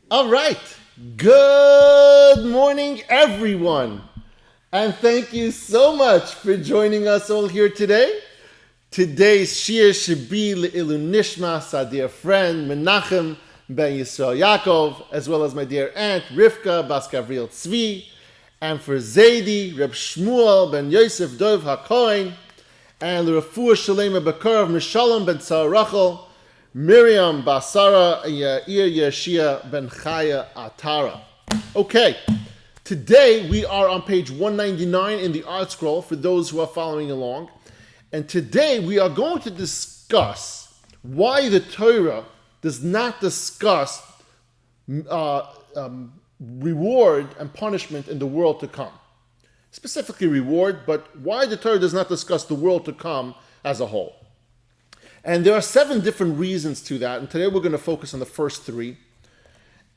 All right. Good morning, everyone. And thank you so much for joining us all here today. Today's shiur should be Le'ilu Nishmas, our dear friend Menachem ben Yisrael Yaakov, as well as my dear aunt Rivka Bas Gavriel Tzvi, and for Zaidi, Reb Shmuel ben Yosef Dov HaKohen, and L'Refuah Shalema B'Karav Mishalom ben Tzar Rachel, Miriam Basara Yair Yeshia Ben Chaya Atara. Okay, today we are on page 199 in the Art Scroll for those who are following along. And today we are going to discuss why the Torah does not discuss reward and punishment in the world to come. Specifically reward, but why the Torah does not discuss the world to come as a whole. And there are 7 different reasons to that, and today we're going to focus on the first 3.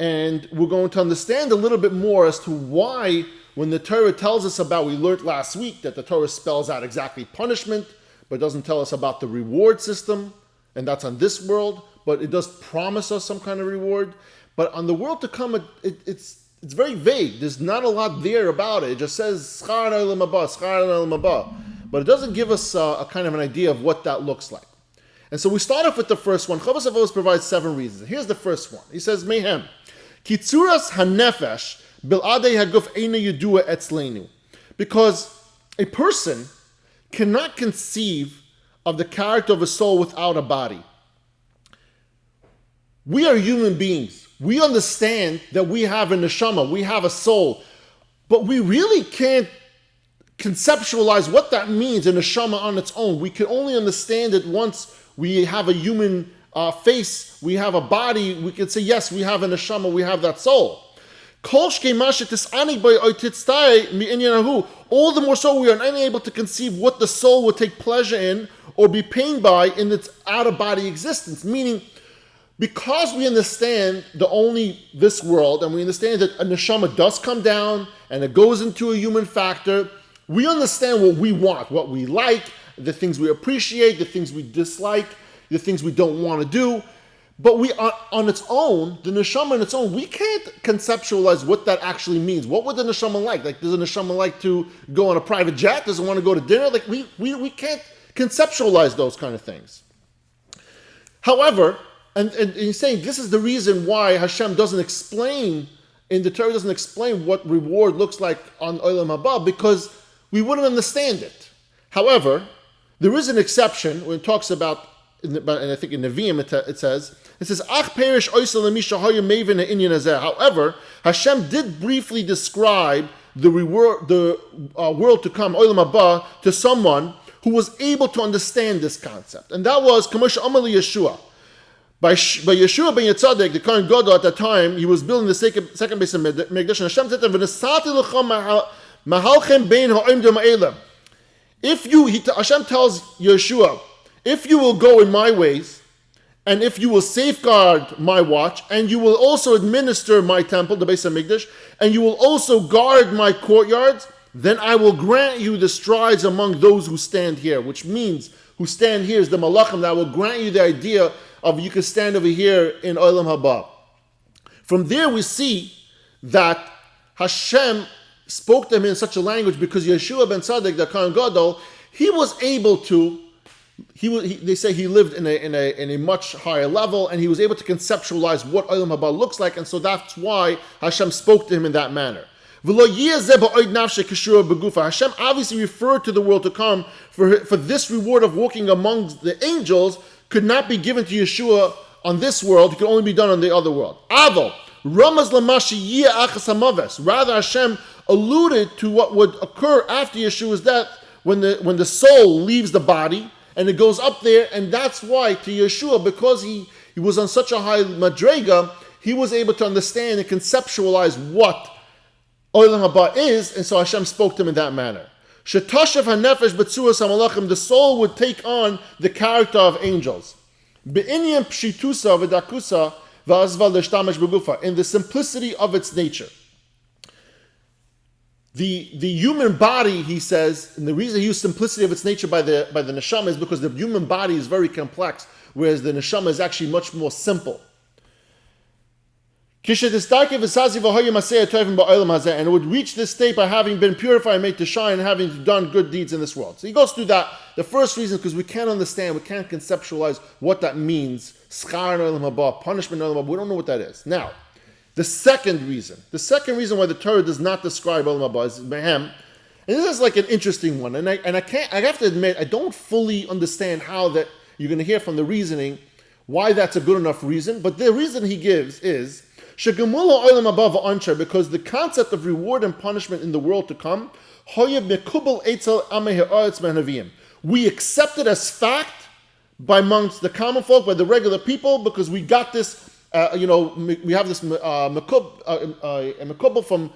And we're going to understand a little bit more as to why, when the Torah tells us about, we learned last week that the Torah spells out exactly punishment, but doesn't tell us about the reward system, and that's on this world, but it does promise us some kind of reward. But on the world to come, it's very vague. There's not a lot there about it. It just says, Shaar Olam Ha'bah, Shaar Olam Ha'bah. But it doesn't give us a kind of an idea of what that looks like. And so we start off with the first one. Rav Av provides 7 reasons. Here's the first one. He says, Mehem, Kitzuras hanefesh bil'adei haguf eina yudua etzleinu. Because a person cannot conceive of the character of a soul without a body. We are human beings. We understand that we have a neshama, we have a soul, but we really can't conceptualize what that means, a neshama on its own. We can only understand it once we have a human face, we have a body, we can say, yes, we have a neshama, we have that soul. All the more so we are unable to conceive what the soul would take pleasure in or be pained by in its out-of-body existence. Meaning, because we understand this world, and we understand that a neshama does come down and it goes into a human factor, we understand what we want, what we like, the things we appreciate, the things we dislike, the things we don't want to do. But we are on its own, the neshama on its own, we can't conceptualize what that actually means. What would the neshama like? Like, does a neshama like to go on a private jet? Does it want to go to dinner? Like, we can't conceptualize those kind of things. However, and he's saying this is the reason why Hashem doesn't explain, in the Torah doesn't explain what reward looks like on Olam Ha'bah, because we wouldn't understand it. However, there is an exception when it talks about, and I think in Nevi'im it says, Ach perish oisel lemisha haya mevin ha'inyan hazeh. However, Hashem did briefly describe the world to come, Olam Ha'bah, to someone who was able to understand this concept. And that was Kamosh Amal Yeshua. By Yeshua ben Yitzadek, the Kohen Gadol at that time, he was building the second base of Mikdash, and Hashem said to him, V'nesati l'cha mahalchem bein ha'omdim ha'elam. Hashem tells Yeshua, if you will go in my ways, and if you will safeguard my watch, and you will also administer my temple, the Beis HaMikdash, and you will also guard my courtyards, then I will grant you the strides among those who stand here, which means who stand here is the Malachim, that will grant you the idea of you can stand over here in Olam Ha'bah. From there we see that Hashem spoke to him in such a language because Yeshua ben Tzaddik, the Kohen Gadol, he was able to. They say he lived in a much higher level, and he was able to conceptualize what Olam Ha'bah looks like, and so that's why Hashem spoke to him in that manner. Hashem obviously referred to the world to come, for this reward of walking among the angels could not be given to Yeshua on this world, it could only be done on the other world. Rather, Hashem alluded to what would occur after Yeshua's death, when the soul leaves the body and it goes up there, and that's why to Yeshua, because he was on such a high madrega, he was able to understand and conceptualize what Olam Ha'bah is, and so Hashem spoke to him in that manner. Shetashav hanefesh b'tzuras hamalachim, the soul would take on the character of angels. Be'inyan pshitusa v'dakusa v'azva l'shtamesh b'gufa, in the simplicity of its nature. The human body, he says, and the reason he used simplicity of its nature by the neshama is because the human body is very complex, whereas the neshama is actually much more simple. And it would reach this state by having been purified and made to shine and having done good deeds in this world. So he goes through that. The first reason, because we can't understand, we can't conceptualize what that means. Schar in Olam Ha'bah, punishment in Olam Ha'bah. We don't know what that is. Now, the second reason why the Torah does not describe Olam Ha'bah is Mehem. And this is like an interesting one. I have to admit, I don't fully understand how that, you're going to hear from the reasoning, why that's a good enough reason. But the reason he gives is, because the concept of reward and punishment in the world to come, we accept it as fact by amongst the common folk, by the regular people, because we got this, we have this mekubal from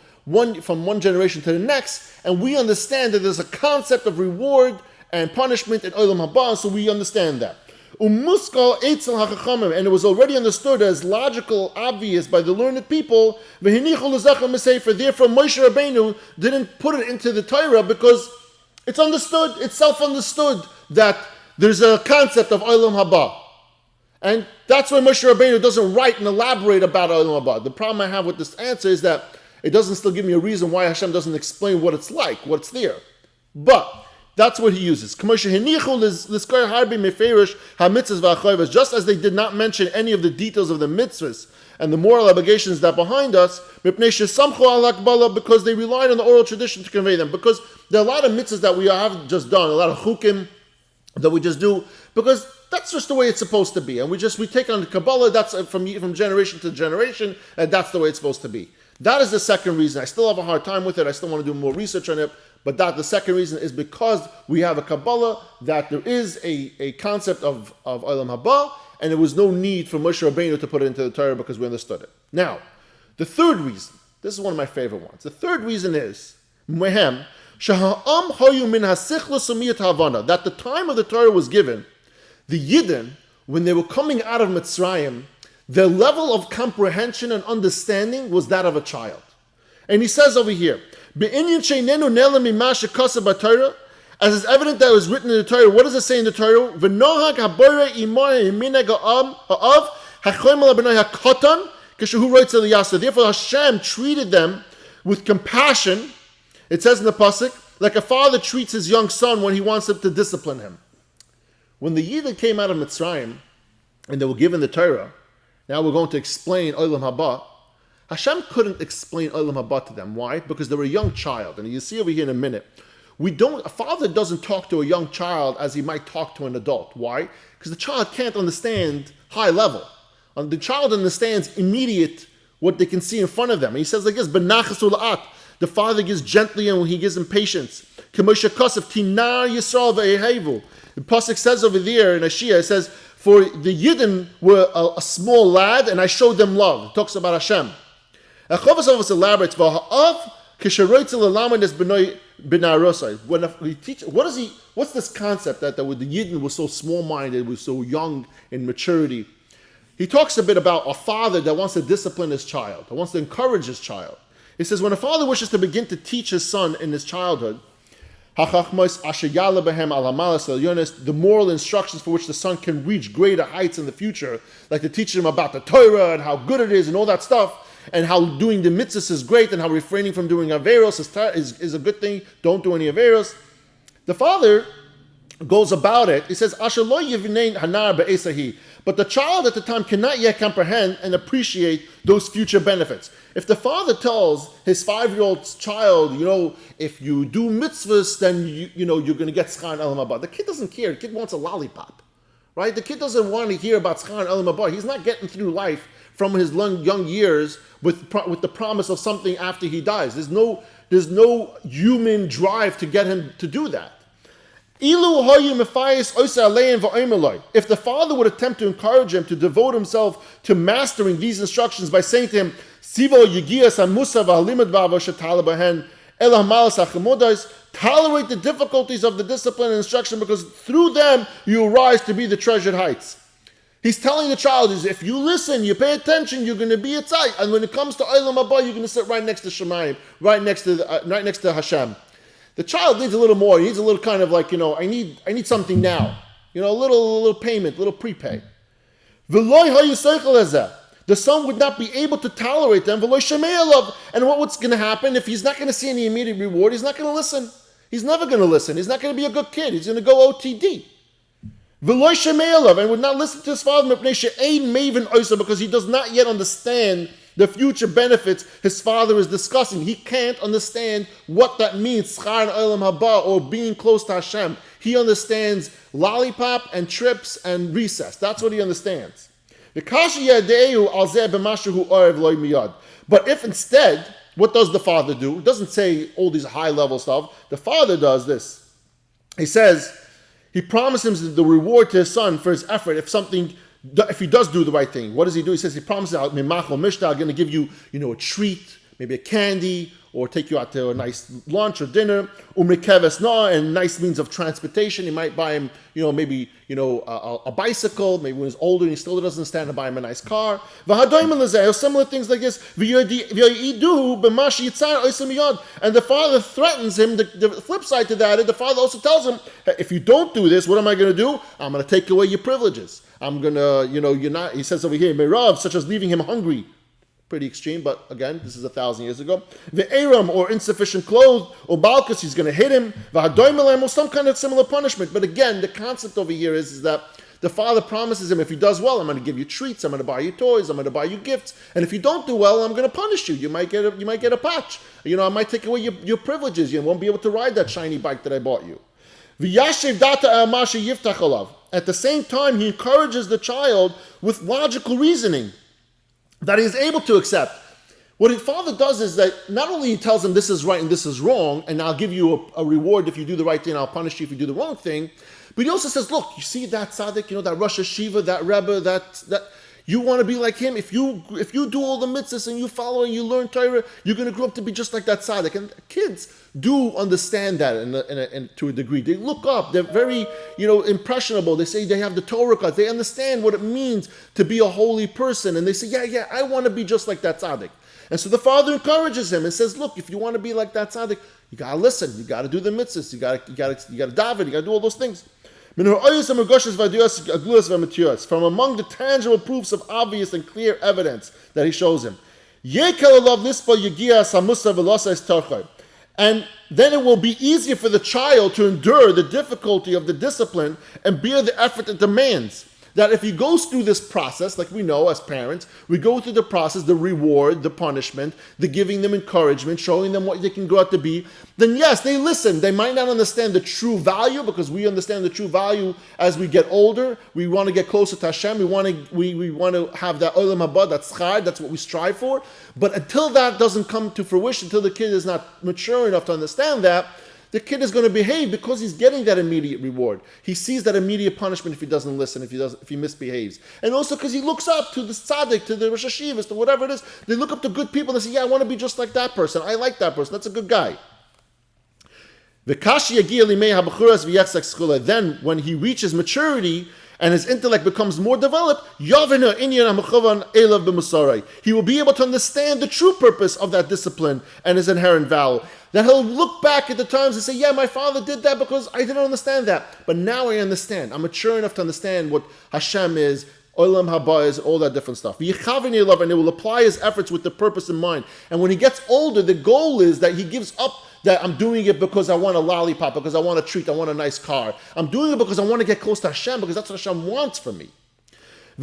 one generation to the next, and we understand that there's a concept of reward and punishment in Olam Ha'bah, so we understand that. And it was already understood as logical, obvious by the learned people. Therefore, Moshe Rabbeinu didn't put it into the Torah because it's understood, it's self-understood that there's a concept of Olam Ha'bah. And that's why Moshe Rabbeinu doesn't write and elaborate about Olam Ha'bah. The problem I have with this answer is that it doesn't still give me a reason why Hashem doesn't explain what it's like, what's there. But that's what he uses. Just as they did not mention any of the details of the mitzvahs and the moral obligations that behind us, because they relied on the oral tradition to convey them. Because there are a lot of mitzvahs that we have just done, a lot of chukim that we just do, because that's just the way it's supposed to be. And we take on the Kabbalah, that's from generation to generation, and that's the way it's supposed to be. That is the second reason. I still have a hard time with it. I still want to do more research on it. But the second reason is because we have a Kabbalah, that there is a concept of Olam Ha'bah, and there was no need for Moshe Rabbeinu to put it into the Torah because we understood it. Now, the third reason, this is one of my favorite ones. The third reason is, that the time of the Torah was given, the Yidden, when they were coming out of Mitzrayim, their level of comprehension and understanding was that of a child. And he says over here, as is evident that it was written in the Torah, what does it say in the Torah? Therefore Hashem treated them with compassion, it says in the pasuk, like a father treats his young son when he wants him to discipline him. When the Yidden came out of Mitzrayim, and they were given the Torah, now we're going to explain Olam Ha'bah. Hashem couldn't explain Olam Ha'bah to them. Why? Because they were a young child. And you'll see over here in a minute. A father doesn't talk to a young child as he might talk to an adult. Why? Because the child can't understand high level. The child understands immediate what they can see in front of them. And he says like this, Benachas ula'at. The father gives gently and he gives them patience. K'moshe Kosef, Tinar Yisrael ve'ehevu. The pasuk says over there in Ashia, it says, for the Yidden were a small lad, and I showed them love. It talks about Hashem. Chovos elaborates, when he teaches, what's this concept that the Yidden was so small-minded, was so young in maturity? He talks a bit about a father that wants to discipline his child, that wants to encourage his child. He says, when a father wishes to begin to teach his son in his childhood, the moral instructions for which the son can reach greater heights in the future, like to teach him about the Torah and how good it is and all that stuff, and how doing the mitzvahs is great and how refraining from doing averos is a good thing. Don't do any averos. The father goes about it. He says, but the child at the time cannot yet comprehend and appreciate those future benefits. If the father tells his 5-year-old child, if you do mitzvahs, then you're going to get schar and Olam Ha'bah. The kid doesn't care. The kid wants a lollipop, right? The kid doesn't want to hear about schar and Olam Ha'bah. He's not getting through life from his young years with the promise of something after he dies. There's no human drive to get him to do that. If the father would attempt to encourage him to devote himself to mastering these instructions by saying to him, tolerate the difficulties of the discipline and instruction, because through them you rise to be the treasured heights. He's telling the child, if you listen, you pay attention, you're going to be a tzai. And when it comes to Olam Ha'bah, you're going to sit right next to Shemayim, right next to Hashem. The child needs a little more. He needs a little kind of like, I need something now. A little payment, a little prepay. The the son would not be able to tolerate them. And what's going to happen if he's not going to see any immediate reward? He's not going to listen. He's never going to listen. He's not going to be a good kid. He's going to go OTD. And would not listen to his father because he does not yet understand the future benefits his father is discussing. He can't understand what that means, Shaar and Olam Ha'bah, or being close to Hashem. He understands lollipop and trips and recess. That's what he understands. But if instead, what does the father do? It doesn't say all these high-level stuff. The father does this. He says, he promises the reward to his son for his effort if he does do the right thing. What does he do? He says he promises, I'm going to give you, a treat, maybe a candy, or take you out to a nice lunch or dinner, and nice means of transportation. He might buy him, a bicycle. Maybe when he's older and he still doesn't understand, to buy him a nice car. Similar things like this. And the father threatens him. The flip side to that is the father also tells him, if you don't do this, what am I going to do? I'm going to take away your privileges. I'm going to, you're not, he says over here, Merav, such as leaving him hungry. Pretty extreme, but again, this is 1,000 years ago. The Aram, or insufficient clothes, or Balkas, he's going to hit him. Or some kind of similar punishment. But again, the concept over here is that the father promises him, if he does well, I'm going to give you treats, I'm going to buy you toys, I'm going to buy you gifts. And if you don't do well, I'm going to punish you. You might get a patch. I might take away your privileges. You won't be able to ride that shiny bike that I bought you. At the same time, he encourages the child with logical reasoning that he is able to accept. What his father does is that not only he tells him this is right and this is wrong, and I'll give you a reward if you do the right thing, I'll punish you if you do the wrong thing, but he also says, look, you see that tzaddik, that Rosh Hashiva, that Rebbe, that you want to be like him. If you do all the mitzvahs and you follow and you learn Torah, you're going to grow up to be just like that tzaddik. And kids do understand that to a degree. They look up. They're very, impressionable. They say they have the Torah cards. They understand what it means to be a holy person. And they say, yeah, I want to be just like that tzaddik. And so the father encourages him and says, look, if you want to be like that tzaddik, you got to listen. You got to do the mitzvahs. You got to daven. You got to do all those things. From among the tangible proofs of obvious and clear evidence that he shows him. And then it will be easier for the child to endure the difficulty of the discipline and bear the effort it demands. That if he goes through this process, like we know as parents, we go through the process, the reward, the punishment, the giving them encouragement, showing them what they can grow up to be, then yes, they listen. They might not understand the true value, because we understand the true value as we get older. We want to get closer to Hashem. We want to have that Olam Ha'bah, that schar, that's what we strive for. But until that doesn't come to fruition, until the kid is not mature enough to understand that, the kid is going to behave because he's getting that immediate reward. He sees that immediate punishment if he doesn't listen, if he misbehaves. And also because he looks up to the tzaddik, to the Rosh Hashivas, to whatever it is. They look up to good people and they say, yeah, I want to be just like that person. I like that person. That's a good guy. Then when he reaches maturity and his intellect becomes more developed, he will be able to understand the true purpose of that discipline and his inherent value. That he'll look back at the times and say, yeah, my father did that because I didn't understand that. But now I understand. I'm mature enough to understand what Hashem is, Olam Ha'bah is, all that different stuff. And he will apply his efforts with the purpose in mind. And when he gets older, the goal is that he gives up that I'm doing it because I want a lollipop, because I want a treat, I want a nice car. I'm doing it because I want to get close to Hashem, because that's what Hashem wants from me. At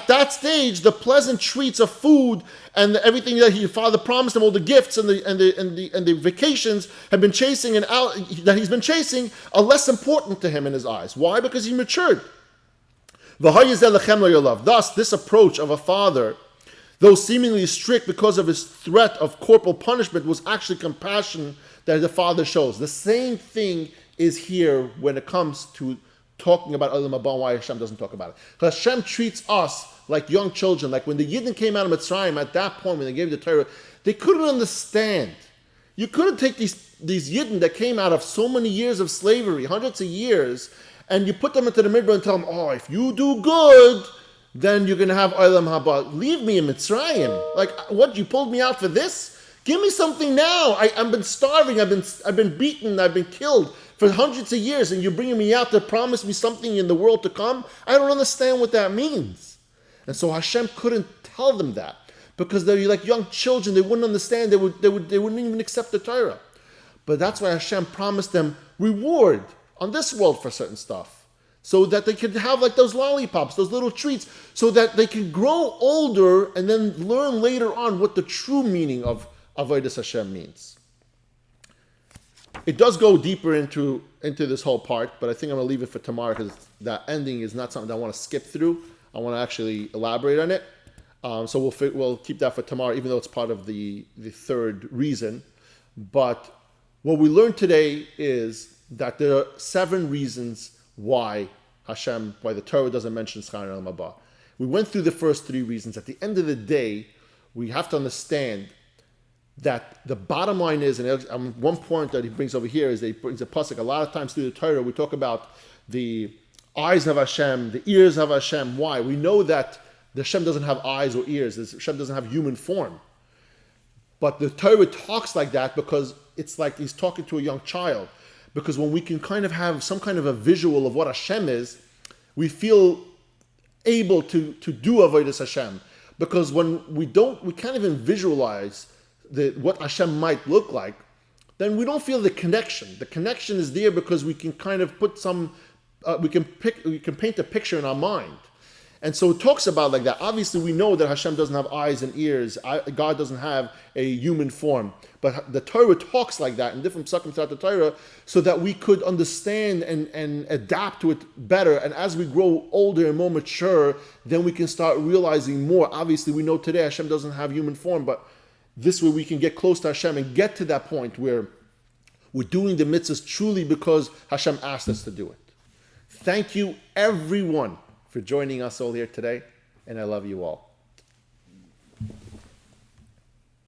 that stage, the pleasant treats of food and everything that his father promised him, all the gifts and the vacations that he's been chasing, are less important to him in his eyes. Why? Because he matured. Thus, this approach of a father, though seemingly strict because of his threat of corporal punishment, was actually compassion that the father shows. The same thing is here when it comes to talking about Olam Ha'bah, why Hashem doesn't talk about it. Because Hashem treats us like young children. Like when the Yidden came out of Mitzrayim, at that point when they gave the Torah, they couldn't understand. You couldn't take these Yidden that came out of so many years of slavery, hundreds of years, and you put them into the Midbar and tell them, oh, if you do good, then you're going to have Olam Ha'bah. Leave me in Mitzrayim. Like, what, you pulled me out for this? Give me something now. I've been starving. I've been beaten. I've been killed for hundreds of years, and you're bringing me out to promise me something in the world to come? I don't understand what that means. And so Hashem couldn't tell them that, because they're like young children. They wouldn't understand. They wouldn't even accept the Torah. But that's why Hashem promised them reward on this world for certain stuff, so that they could have like those lollipops, those little treats, so that they can grow older and then learn later on what the true meaning of Avodas Hashem means. It does go deeper into this whole part, but I think I'm going to leave it for tomorrow, because that ending is not something I want to skip through. I want to actually elaborate on it. So we'll keep that for tomorrow, even though it's part of the third reason. But what we learned today is that there are 7 reasons why the Torah doesn't mention Shaar and Olam Ha'bah. We went through the first 3 reasons. At the end of the day, we have to understand that the bottom line is, and one point that he brings over here is that he brings a pasuk. A lot of times through the Torah, we talk about the eyes of Hashem, the ears of Hashem. Why? We know that the Hashem doesn't have eyes or ears. Hashem doesn't have human form. But the Torah talks like that because it's like he's talking to a young child. Because when we can kind of have some kind of a visual of what Hashem is, we feel able to do Avodas Hashem. Because when we can't even visualize what Hashem might look like, then we don't feel the connection. The connection is there because we can kind of put we can paint a picture in our mind. And so it talks about like that. Obviously, we know that Hashem doesn't have eyes and ears. God doesn't have a human form. But the Torah talks like that in different psukim throughout the Torah, so that we could understand and adapt to it better. And as we grow older and more mature, then we can start realizing more. Obviously, we know today Hashem doesn't have human form, but this way we can get close to Hashem and get to that point where we're doing the mitzvahs truly because Hashem asked us to do it. Thank you, everyone, for joining us all here today, and I love you all.